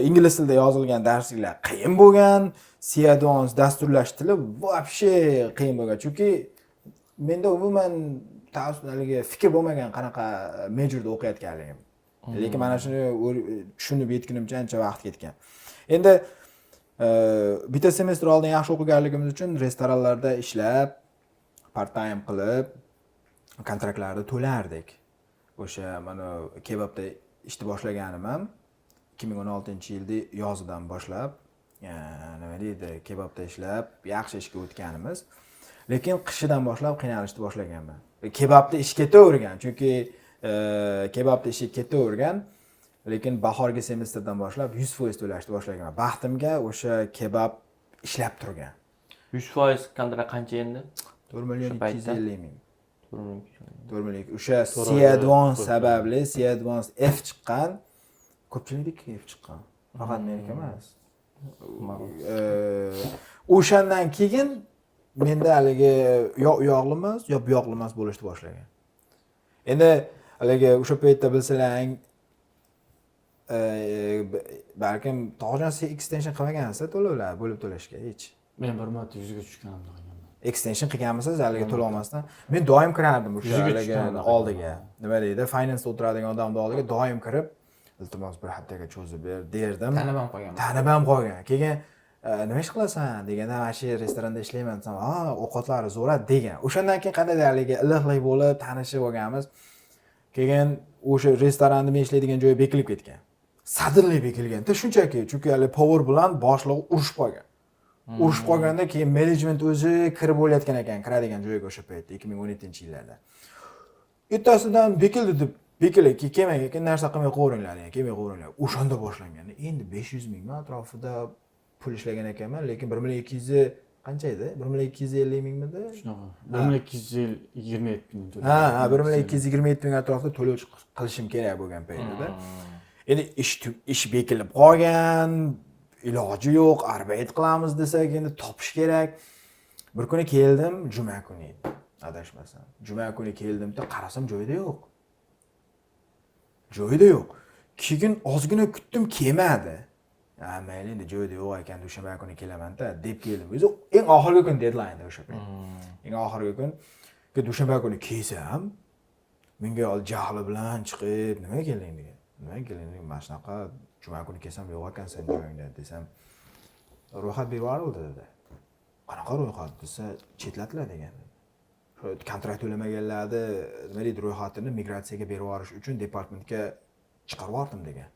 ingliz tilida yozilgan darsliklar qiyin bo'lgan, C advance dasturlash tili вообще qiyin bo'lgan. Chunki menda umuman ta'ssurligi fikr bo'lmagan qanaqa majorda o'qiyotganligim. Lekin mana shuni tushunib yetgunimcha ancha vaqt ketgan. Endi bitta semestr oldin yaxshi o'qiganligimiz uchun restoranlarda ishlab, part time qilib kontraktlarni to'lardik. O'sha mana kebabda ishni boshlaganim ham 2016-yilda yozidan boshlab, nima deydi, kebabda ishlab, yaxshi ishga o'tganimiz. Lekin qishidan boshlab qiynalishni boshlaganman. Kebabda ish ketavergan, chunki kebabda ish ketavergan, lekin bahorgi semestrdan boshlab 100% to'lashni boshlaganman. Baxtimga o'sha kebab ishlab turgan. 100% kontrakt qancha endi? 4.250 ming. 4 million. O'sha C advance sababli C advance F chiqqan. Ko'pchilik F chiqqan. Faqat meniki emas. O'shandan keyin menda haligi yo u yoqli emas, yo bu yoqli emas bo'lishni boshlagan. Endi haligi o'sha paytda bilsalaring balkim To'g'jon extension qilmagansiz to'lovlar bo'lib to'lashga hech. Men bir marta 100 ga tushganimda qilganman. Extension qilganmisiz haligi to'lov olmasdan? Men doim kirardim o'sha haligi oldiga. Nima deydi? Finance o'tiradigan odamning oldiga doim kirib, iltimos bir haftaga cho'zib ber derdim. Tanib ham qolgan. Tanib ham qolgan. Keyin nima ish qilasan deganda, "Mana shu restoranda ishlayman" desam, "Ha, ovqatlari zo'r" degan. O'shandan keyin qandaydir haligi iliqlik bo'lib, tanishib olganmiz. Keyin o'sha restoranda men ishlaydigan joy bekilib ketgan. Sadirlik bekilganda shunchaki, chunki hali power bilan boshliq urushib qolgan. Urushib qolganda keyin menejment o'zi kirib bo'layotgan ekan, kiradigan joyga o'sha paytda 2017-yillarda. Ertasidan bekildi deb bekilib kelmay ekan, narsa qilmay qo'yinglar degan, kelmay qo'yinglar. O'shanda boshlangan. Endi 500 ming atrofida pul ishlagan ekanman, lekin 1.200 qancha edi? 1.250 mingmidi? Shunaqa. 1.227 ming to'ladi. Ha, 1.227 ming atrofida to'lov qilishim kerak bo'lgan paytda. Endi ish bekilib qolgan, iloji yo'q, arbeit qilamiz desak, endi topish kerak. Bir kuni keldim, juma kuni edi, adashmasam. Juma kuni keldimda qarasam joyida yo'q. Joyida yo'q. Keyin ozgina kutdim, kelmadi. Ha, mayli endi joyida yo'q ekan, o'sha kuni kelaman-da deb keldim. O'zi eng oxirgi kun deadline o'sha payt. Eng oxirgi kun dushanba kuni kelsam, menga jahli bilan chiqib, nima kelding degan. Nima kelding, mana shunaqa juma kuni kelsam yo'q ekan sen joyingda desam, ro'yxat berib yuborildi dedi. Qanaqa ro'yxat desa, chetlatlar degan. Shu kontrakt to'lamaganlarni nima deydi ro'yxatini migratsiyaga berib yuborish uchun departamentga chiqarib yubordim degan.